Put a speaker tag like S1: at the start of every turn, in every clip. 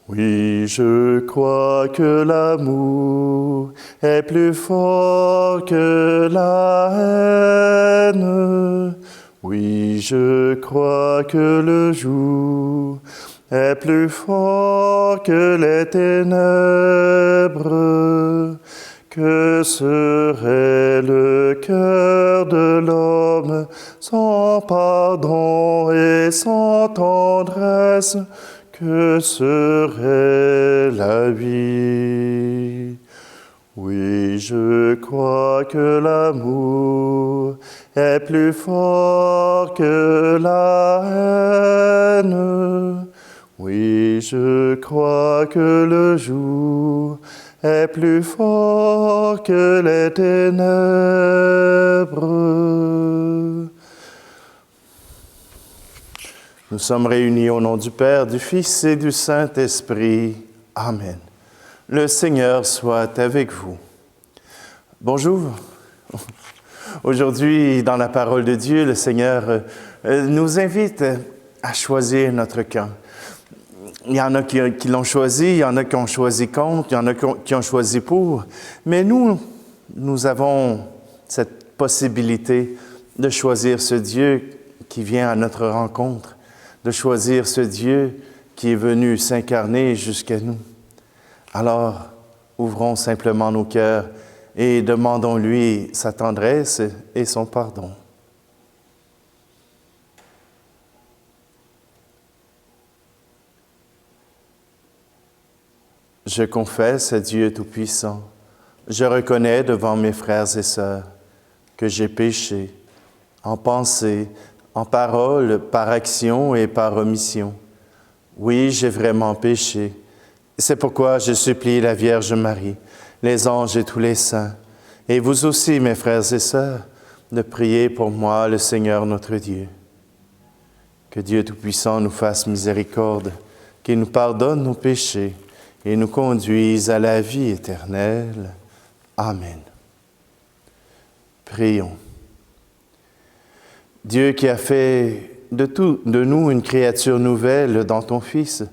S1: Oui, je crois que l'amour est plus fort que la haine. Oui, je crois que le jour est plus fort que les ténèbres. Que serait le cœur de l'homme sans pardon et sans tendresse? Que serait la vie? Oui, je crois que l'amour est plus fort que la haine. Oui, je crois que le jour est plus fort que les ténèbres. Nous sommes réunis au nom du Père, du Fils et du Saint-Esprit. Amen. Le Seigneur soit avec vous. Bonjour. Aujourd'hui, dans la parole de Dieu, le Seigneur nous invite à choisir notre camp. Il y en a qui l'ont choisi, il y en a qui ont choisi contre, il y en a qui ont choisi pour. Mais nous avons cette possibilité de choisir ce Dieu qui vient à notre rencontre, de choisir ce Dieu qui est venu s'incarner jusqu'à nous. Alors, ouvrons simplement nos cœurs et demandons-lui sa tendresse et son pardon. Je confesse à Dieu Tout-Puissant, je reconnais devant mes frères et sœurs que j'ai péché en pensée, en parole, par action et par omission. Oui, j'ai vraiment péché. C'est pourquoi je supplie la Vierge Marie, les anges et tous les saints, et vous aussi, mes frères et sœurs, de prier pour moi, le Seigneur notre Dieu. Que Dieu Tout-Puissant nous fasse miséricorde, qu'il nous pardonne nos péchés et nous conduise à la vie éternelle. Amen. Prions. Dieu qui a fait de nous une créature nouvelle dans ton Fils,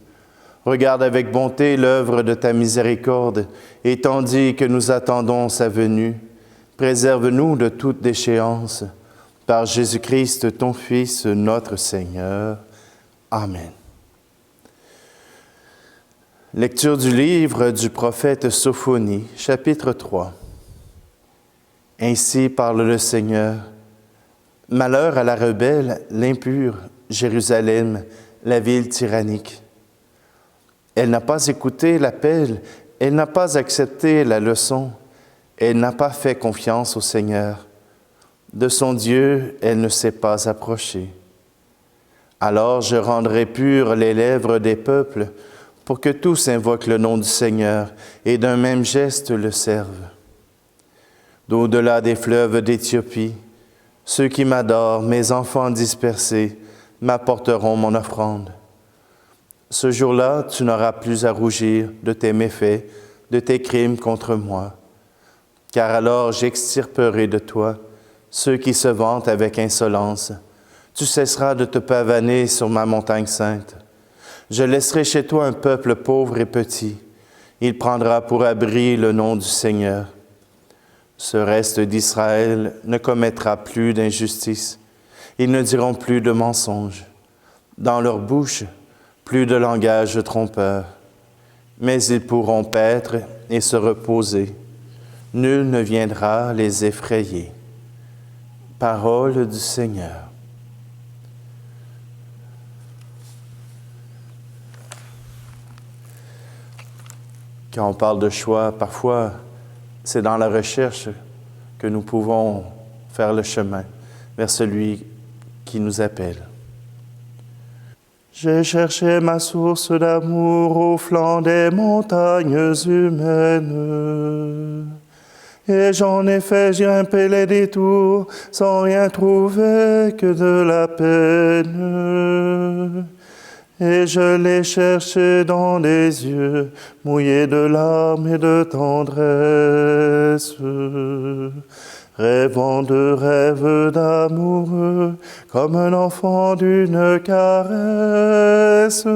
S1: regarde avec bonté l'œuvre de ta miséricorde et tandis que nous attendons sa venue, préserve-nous de toute déchéance. Par Jésus-Christ, ton Fils, notre Seigneur. Amen. Lecture du livre du prophète Sophonie, chapitre 3. Ainsi parle le Seigneur. Malheur à la rebelle, l'impure, Jérusalem, la ville tyrannique. Elle n'a pas écouté l'appel, elle n'a pas accepté la leçon, elle n'a pas fait confiance au Seigneur. De son Dieu, elle ne s'est pas approchée. Alors je rendrai pures les lèvres des peuples, pour que tous invoquent le nom du Seigneur et d'un même geste le servent. D'au-delà des fleuves d'Éthiopie, ceux qui m'adorent, mes enfants dispersés, m'apporteront mon offrande. Ce jour-là, tu n'auras plus à rougir de tes méfaits, de tes crimes contre moi, car alors j'extirperai de toi ceux qui se vantent avec insolence. Tu cesseras de te pavaner sur ma montagne sainte. Je laisserai chez toi un peuple pauvre et petit. Il prendra pour abri le nom du Seigneur. Ce reste d'Israël ne commettra plus d'injustice. Ils ne diront plus de mensonges. Dans leur bouche, plus de langage trompeur. Mais ils pourront paître et se reposer. Nul ne viendra les effrayer. Parole du Seigneur. Quand on parle de choix, parfois, c'est dans la recherche que nous pouvons faire le chemin vers celui qui nous appelle. J'ai cherché ma source d'amour au flanc des montagnes humaines. Et j'en ai fait grimper les détours sans rien trouver que de la peine. Et je l'ai cherché dans les yeux, mouillés de larmes et de tendresse, rêvant de rêves d'amoureux, comme un enfant d'une caresse.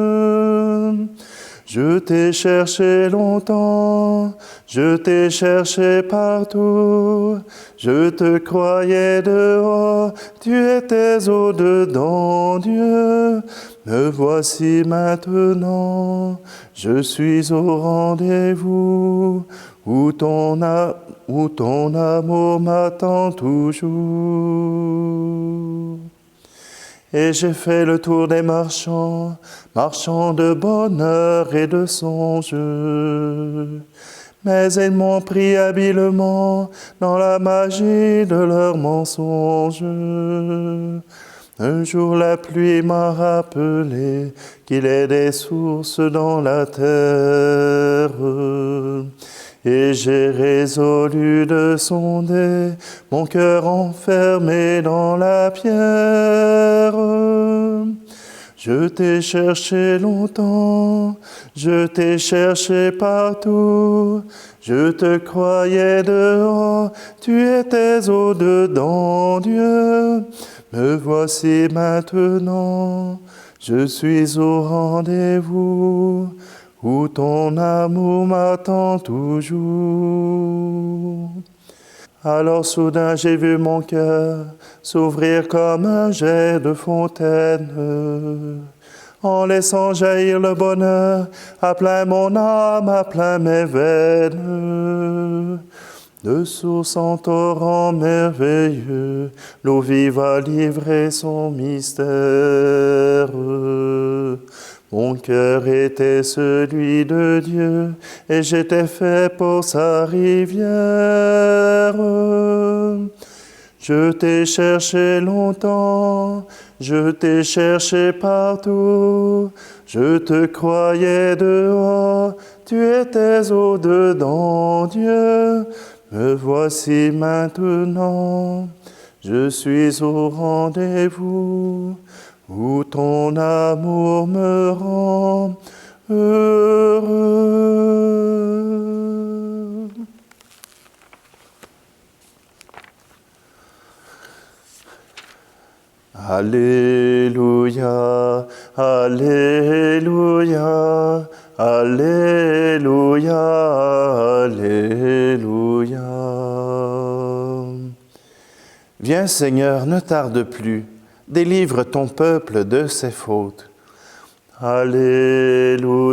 S1: Je t'ai cherché longtemps, je t'ai cherché partout. Je te croyais dehors, tu étais au-dedans, Dieu. Me voici maintenant, je suis au rendez-vous, où ton amour m'attend toujours. Et j'ai fait le tour des marchands, marchands de bonheur et de songes. Mais ils m'ont pris habilement dans la magie de leurs mensonges. Un jour la pluie m'a rappelé qu'il est des sources dans la terre. Et j'ai résolu de sonder mon cœur enfermé dans la pierre. Je t'ai cherché longtemps, je t'ai cherché partout. Je te croyais dehors, tu étais au-dedans, Dieu. Me voici maintenant, je suis au rendez-vous, où ton amour m'attend toujours. Alors soudain j'ai vu mon cœur s'ouvrir comme un jet de fontaine, en laissant jaillir le bonheur à plein mon âme, à plein mes veines. De source en torrent merveilleux, l'eau vive a livré son mystère. Mon cœur était celui de Dieu, et j'étais fait pour sa rivière. Je t'ai cherché longtemps, je t'ai cherché partout. Je te croyais dehors, tu étais au-dedans, Dieu. Me voici maintenant, je suis au rendez-vous, où ton amour me rend heureux. Alléluia, Alléluia, Alléluia, Alléluia. Viens Seigneur, ne tarde plus, délivre ton peuple de ses fautes. Alléluia,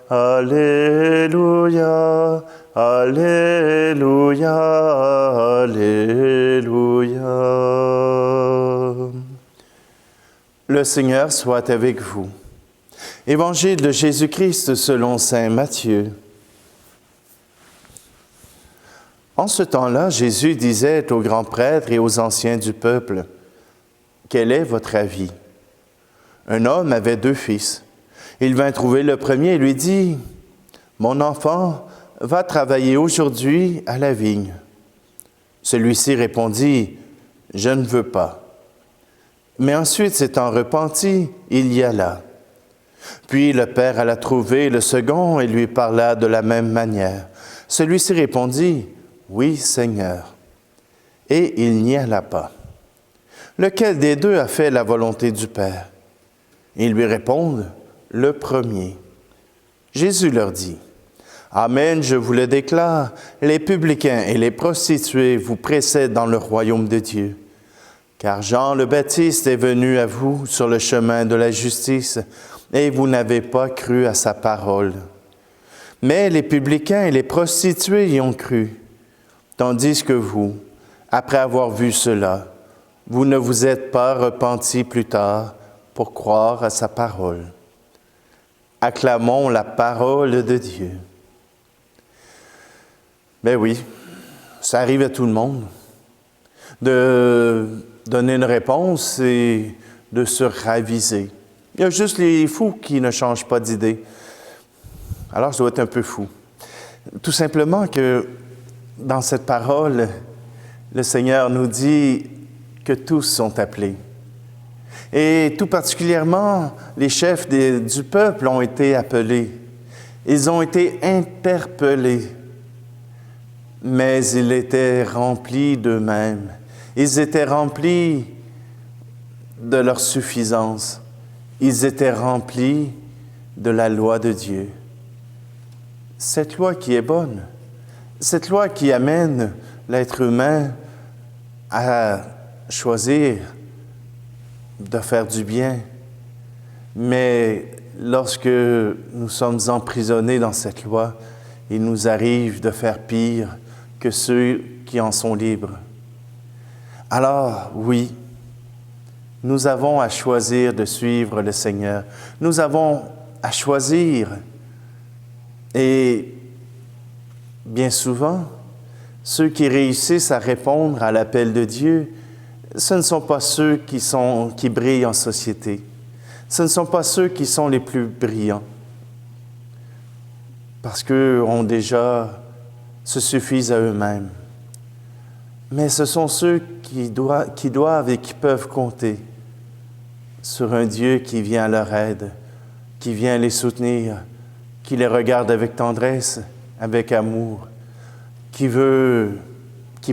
S1: Alléluia, Alléluia, Alléluia. Le Seigneur soit avec vous. Évangile de Jésus-Christ selon saint Matthieu. En ce temps-là, Jésus disait aux grands prêtres et aux anciens du peuple, « Quel est votre avis? Un homme avait 2 fils. Il vint trouver le premier et lui dit, « Mon enfant, va travailler aujourd'hui à la vigne. » Celui-ci répondit, « Je ne veux pas. » Mais ensuite, s'étant repenti, il y alla. Puis le père alla trouver le second et lui parla de la même manière. Celui-ci répondit, « Oui, Seigneur. » Et il n'y alla pas. Lequel des 2 a fait la volonté du Père? Ils lui répondent, « Le premier. » Jésus leur dit, « Amen, je vous le déclare, les publicains et les prostituées vous précèdent dans le royaume de Dieu. Car Jean le Baptiste est venu à vous sur le chemin de la justice, et vous n'avez pas cru à sa parole. Mais les publicains et les prostituées y ont cru, tandis que vous, après avoir vu cela, vous ne vous êtes pas repentis plus tard pour croire à sa parole. » Acclamons la parole de Dieu. Ben oui, ça arrive à tout le monde de donner une réponse et de se raviser. Il y a juste les fous qui ne changent pas d'idée. Alors, je dois être un peu fou. Tout simplement que dans cette parole, le Seigneur nous dit que tous sont appelés. Et tout particulièrement, les chefs du peuple ont été appelés. Ils ont été interpellés. Mais ils étaient remplis d'eux-mêmes. Ils étaient remplis de leur suffisance. Ils étaient remplis de la loi de Dieu. Cette loi qui est bonne, cette loi qui amène l'être humain à choisir de faire du bien. Mais lorsque nous sommes emprisonnés dans cette loi, il nous arrive de faire pire que ceux qui en sont libres. Alors, oui, nous avons à choisir de suivre le Seigneur. Nous avons à choisir. Et bien souvent, ceux qui réussissent à répondre à l'appel de Dieu, ce ne sont pas ceux qui brillent en société. Ce ne sont pas ceux qui sont les plus brillants. Parce qu'eux se suffisent à eux-mêmes. Mais ce sont ceux qui doivent et qui peuvent compter sur un Dieu qui vient à leur aide, qui vient les soutenir, qui les regarde avec tendresse, avec amour, qui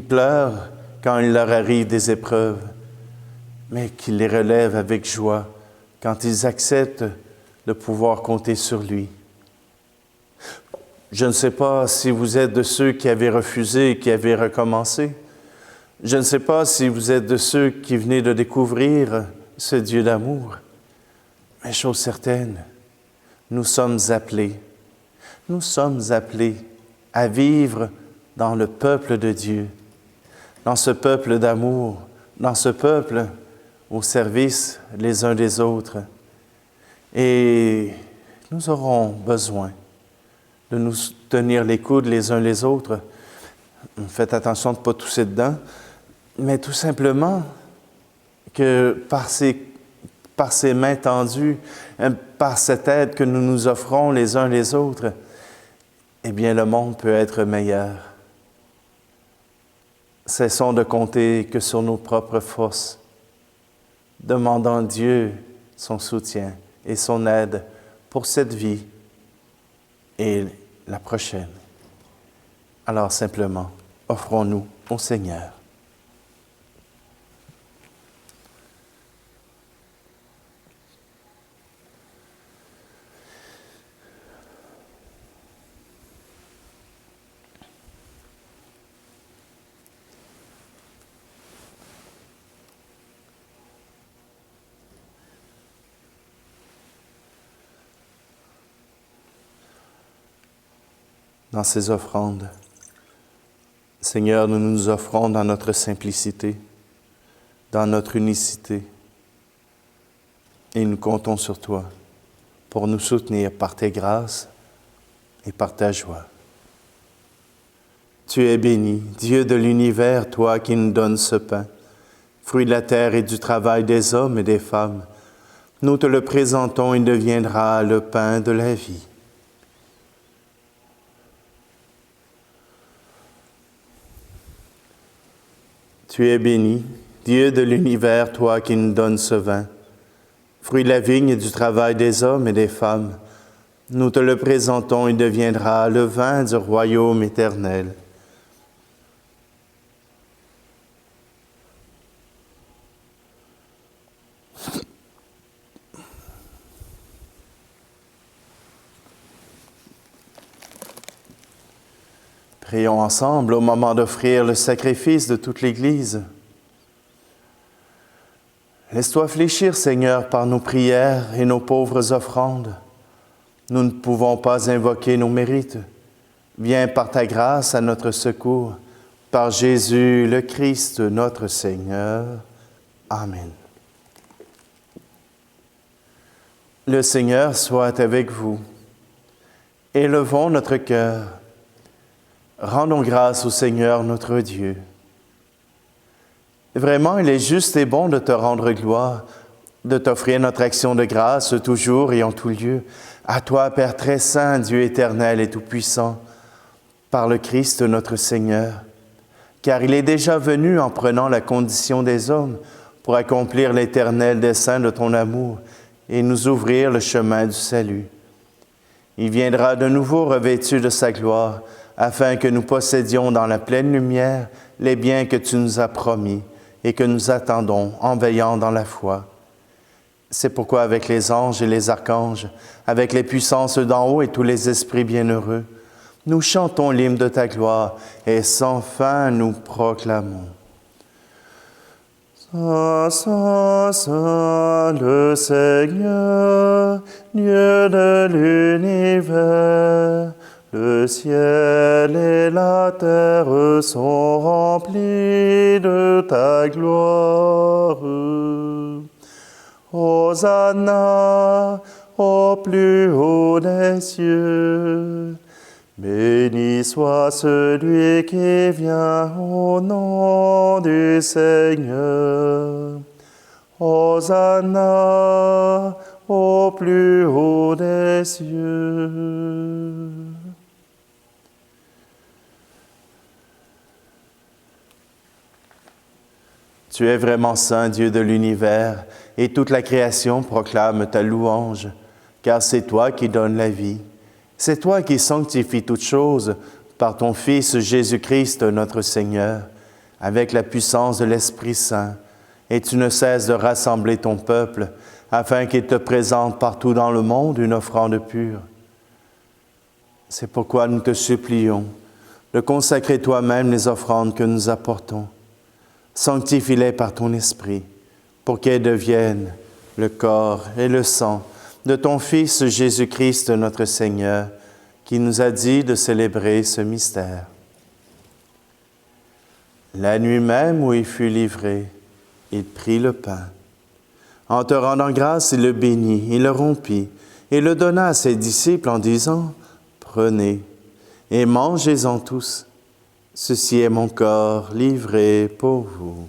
S1: pleure quand il leur arrive des épreuves, mais qui les relève avec joie quand ils acceptent de pouvoir compter sur lui. Je ne sais pas si vous êtes de ceux qui avaient refusé et qui avaient recommencé. Je ne sais pas si vous êtes de ceux qui venaient de découvrir ce Dieu d'amour. Mais chose certaine, nous sommes appelés à vivre dans le peuple de Dieu, dans ce peuple d'amour, dans ce peuple au service les uns des autres. Et nous aurons besoin de nous tenir les coudes les uns les autres. Faites attention de ne pas tousser dedans, mais tout simplement que par ces mains tendues, par cette aide que nous nous offrons les uns les autres, eh bien le monde peut être meilleur. Cessons de compter que sur nos propres forces, demandant à Dieu son soutien et son aide pour cette vie et la prochaine. Alors simplement, offrons-nous au Seigneur. Dans ces offrandes, Seigneur, nous nous offrons dans notre simplicité, dans notre unicité, et nous comptons sur toi pour nous soutenir par tes grâces et par ta joie. Tu es béni, Dieu de l'univers, toi qui nous donnes ce pain, fruit de la terre et du travail des hommes et des femmes. Nous te le présentons, il deviendra le pain de la vie. Tu es béni, Dieu de l'univers, toi qui nous donnes ce vin, fruit de la vigne et du travail des hommes et des femmes. Nous te le présentons, il deviendra le vin du royaume éternel. Prions ensemble au moment d'offrir le sacrifice de toute l'Église. Laisse-toi fléchir, Seigneur, par nos prières et nos pauvres offrandes. Nous ne pouvons pas invoquer nos mérites. Viens par ta grâce à notre secours, par Jésus le Christ, notre Seigneur. Amen. Le Seigneur soit avec vous. Élevons notre cœur. Rendons grâce au Seigneur notre Dieu. Vraiment, il est juste et bon de te rendre gloire, de t'offrir notre action de grâce toujours et en tout lieu. À toi, Père très saint, Dieu éternel et tout-puissant, par le Christ notre Seigneur, car il est déjà venu en prenant la condition des hommes pour accomplir l'éternel dessein de ton amour et nous ouvrir le chemin du salut. Il viendra de nouveau revêtu de sa gloire, afin que nous possédions dans la pleine lumière les biens que tu nous as promis et que nous attendons en veillant dans la foi. C'est pourquoi avec les anges et les archanges, avec les puissances d'en haut et tous les esprits bienheureux, nous chantons l'hymne de ta gloire et sans fin nous proclamons. Saint, Saint, Saint, le Seigneur, Dieu de l'univers, le ciel et la terre sont remplis de ta gloire. Hosanna au plus haut des cieux. Béni soit celui qui vient au nom du Seigneur. Hosanna au plus haut des cieux. Tu es vraiment saint, Dieu de l'univers, et toute la création proclame ta louange, car c'est toi qui donnes la vie. C'est toi qui sanctifies toutes choses par ton Fils Jésus-Christ, notre Seigneur, avec la puissance de l'Esprit Saint, et tu ne cesses de rassembler ton peuple, afin qu'il te présente partout dans le monde une offrande pure. C'est pourquoi nous te supplions de consacrer toi-même les offrandes que nous apportons. Sanctifie-les par ton Esprit, pour qu'elles deviennent le corps et le sang de ton Fils Jésus-Christ, notre Seigneur, qui nous a dit de célébrer ce mystère. La nuit même où il fut livré, il prit le pain. En te rendant grâce, il le bénit, il le rompit, et le donna à ses disciples en disant, « Prenez et mangez-en tous. Ceci est mon corps livré pour vous. »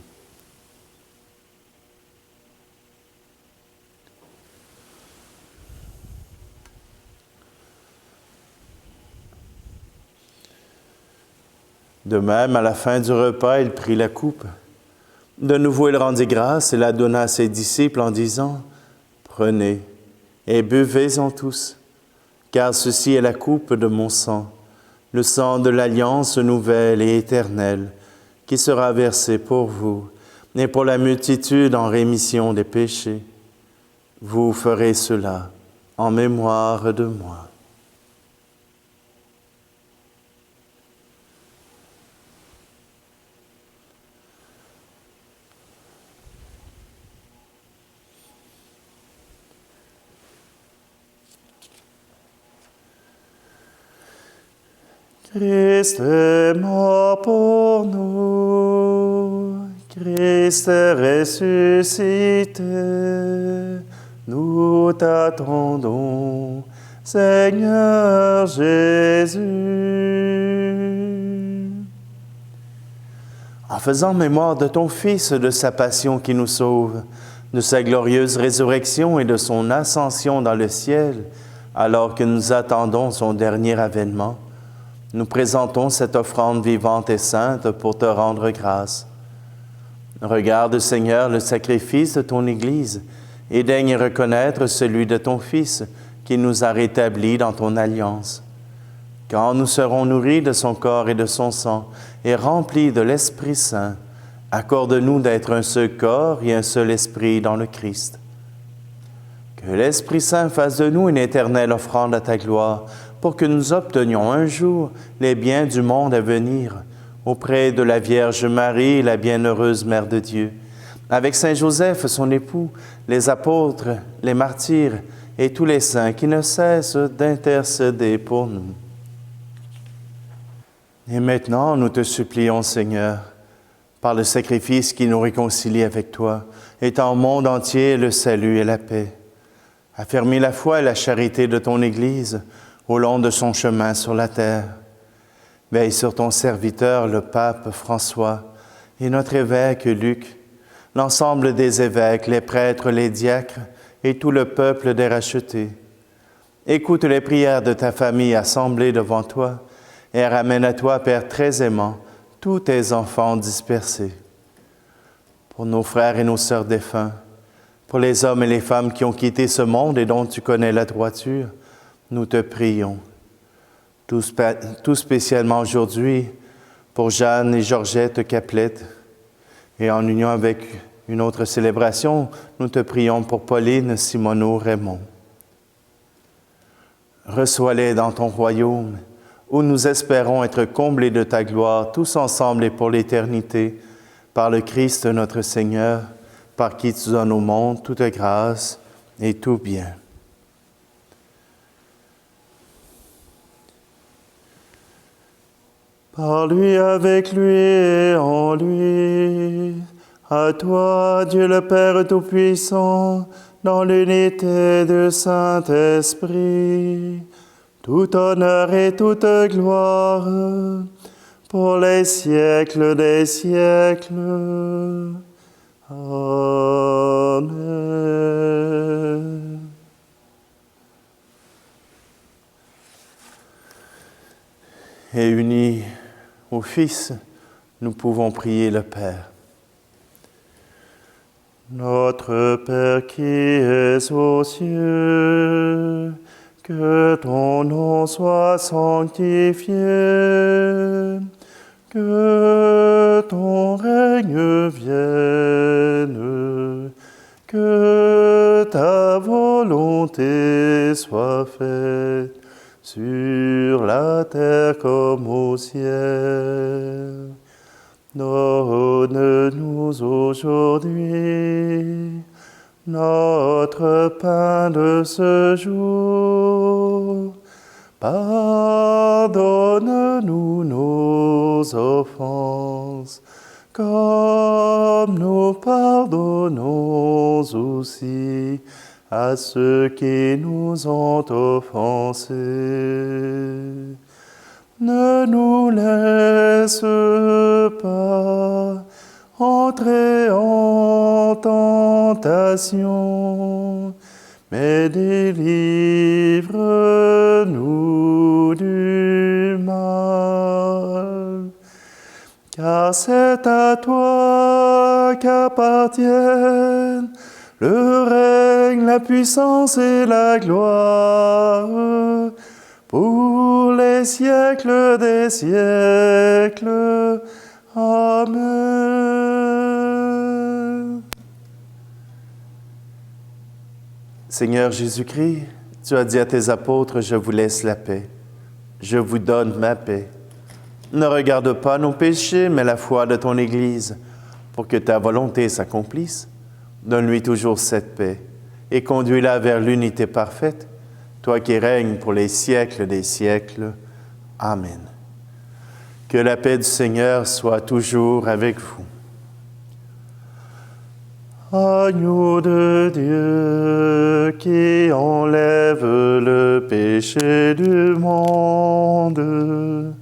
S1: De même, à la fin du repas, il prit la coupe. De nouveau, il rendit grâce et la donna à ses disciples en disant, « Prenez et buvez-en tous, car ceci est la coupe de mon sang, le sang de l'alliance nouvelle et éternelle, qui sera versé pour vous et pour la multitude en rémission des péchés. Vous ferez cela en mémoire de moi. » Christ est mort pour nous, Christ est ressuscité, nous t'attendons, Seigneur Jésus. En faisant mémoire de ton Fils, de sa passion qui nous sauve, de sa glorieuse résurrection et de son ascension dans le ciel, alors que nous attendons son dernier avènement, nous présentons cette offrande vivante et sainte pour te rendre grâce. Regarde, Seigneur, le sacrifice de ton Église et daigne reconnaître celui de ton Fils qui nous a rétablis dans ton alliance. Quand nous serons nourris de son corps et de son sang et remplis de l'Esprit Saint, accorde-nous d'être un seul corps et un seul esprit dans le Christ. Que l'Esprit Saint fasse de nous une éternelle offrande à ta gloire, pour que nous obtenions un jour les biens du monde à venir, auprès de la Vierge Marie, la bienheureuse Mère de Dieu, avec Saint Joseph, son époux, les apôtres, les martyrs et tous les saints qui ne cessent d'intercéder pour nous. Et maintenant, nous te supplions, Seigneur, par le sacrifice qui nous réconcilie avec toi, étends au monde entier le salut et la paix. Affermis la foi et la charité de ton Église au long de son chemin sur la terre. Veille sur ton serviteur, le pape François, et notre évêque Luc, l'ensemble des évêques, les prêtres, les diacres et tout le peuple des rachetés. Écoute les prières de ta famille assemblée devant toi et ramène à toi, Père très aimant, tous tes enfants dispersés. Pour nos frères et nos sœurs défunts, pour les hommes et les femmes qui ont quitté ce monde et dont tu connais la droiture, nous te prions. Tout spécialement aujourd'hui pour Jeanne et Georgette Caplette et en union avec Une autre célébration, nous te prions pour Pauline, Simoneau, Raymond. Reçois-les dans ton royaume, où nous espérons être comblés de ta gloire, tous ensemble et pour l'éternité, par le Christ notre Seigneur, par qui tu donnes au monde toute grâce et tout bien. Par lui, avec lui et en lui, à toi, Dieu le Père Tout-Puissant, dans l'unité du Saint-Esprit, tout honneur et toute gloire, pour les siècles des siècles. Amen. Et unis au Fils, nous pouvons prier le Père. Notre Père qui es aux cieux, que ton nom soit sanctifié, que ton règne vienne, que ta volonté soit faite sur la terre comme au ciel. Donne-nous aujourd'hui notre pain de ce jour. Pardonne-nous nos offenses, comme nous pardonnons aussi à ceux qui nous ont offensés. Ne nous laisse pas entrer en tentation, mais délivre-nous du mal. Car c'est à toi qu'appartiennent le règne, la puissance et la gloire, pour les siècles des siècles. Amen. Seigneur Jésus-Christ, tu as dit à tes apôtres, je vous laisse la paix. Je vous donne ma paix. Ne regarde pas nos péchés, mais la foi de ton Église, pour que ta volonté s'accomplisse. Donne-lui toujours cette paix et conduis-la vers l'unité parfaite, toi qui règnes pour les siècles des siècles. Amen. Que la paix du Seigneur soit toujours avec vous. Agneau de Dieu qui enlève le péché du monde,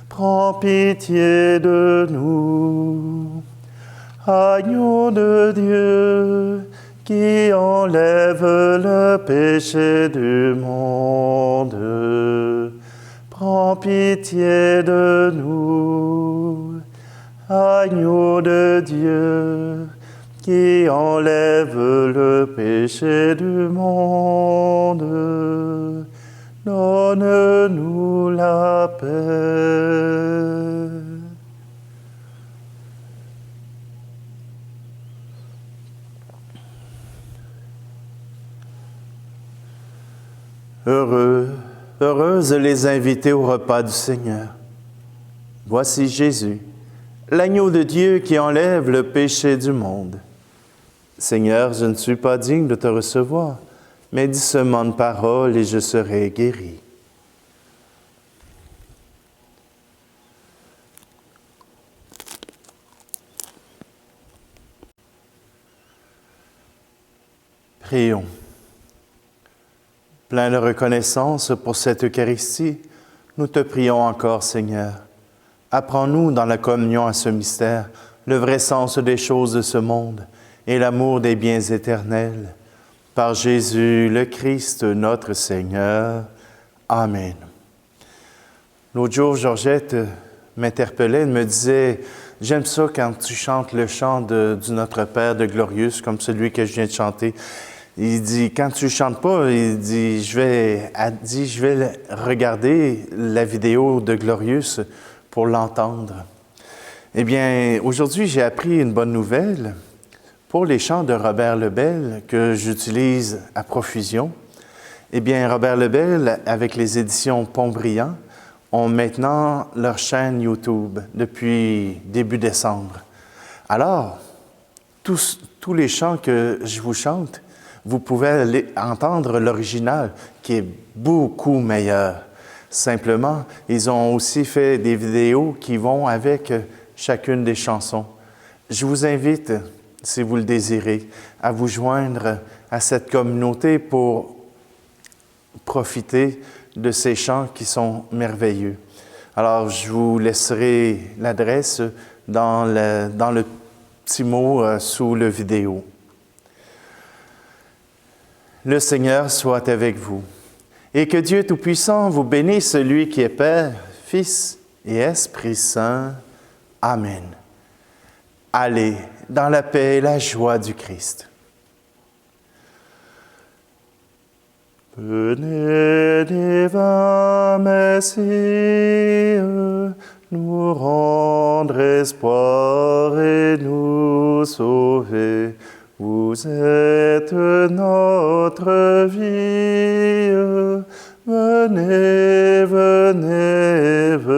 S1: prends pitié de nous. Agneau de Dieu qui enlève le péché du monde, prends pitié de nous. Agneau de Dieu qui enlève le péché du monde, donne-nous la paix. Heureuses les invités au repas du Seigneur. Voici Jésus, l'agneau de Dieu qui enlève le péché du monde. Seigneur, je ne suis pas digne de te recevoir, mais dis seulement une parole et je serai guéri. Prions. Plein de reconnaissance pour cette Eucharistie, nous te prions encore, Seigneur. Apprends-nous dans la communion à ce mystère le vrai sens des choses de ce monde et l'amour des biens éternels. Par Jésus le Christ, notre Seigneur. Amen. L'autre jour, Georgette m'interpellait, elle me disait « J'aime ça quand tu chantes le chant du Notre Père de Glorious, comme celui que je viens de chanter. » Il dit, quand tu ne chantes pas, il dit, je vais regarder la vidéo de Glorious pour l'entendre. Eh bien, aujourd'hui, j'ai appris une bonne nouvelle. Pour les chants de Robert Lebel, que j'utilise à profusion, eh bien, Robert Lebel, avec les éditions Pont-Brillant, ont maintenant leur chaîne YouTube depuis début décembre. Alors, tous les chants que je vous chante, vous pouvez entendre l'original, qui est beaucoup meilleur. Simplement, ils ont aussi fait des vidéos qui vont avec chacune des chansons. Je vous invite, si vous le désirez, à vous joindre à cette communauté pour profiter de ces chants qui sont merveilleux. Alors, je vous laisserai l'adresse dans le petit mot sous la vidéo. Le Seigneur soit avec vous, et que Dieu Tout-Puissant vous bénisse, celui qui est Père, Fils et Esprit Saint. Amen. Allez dans la paix et la joie du Christ. Venez, divin Messie, nous rendre espoir et nous sauver. Vous êtes notre vie. Venez, venez, venez.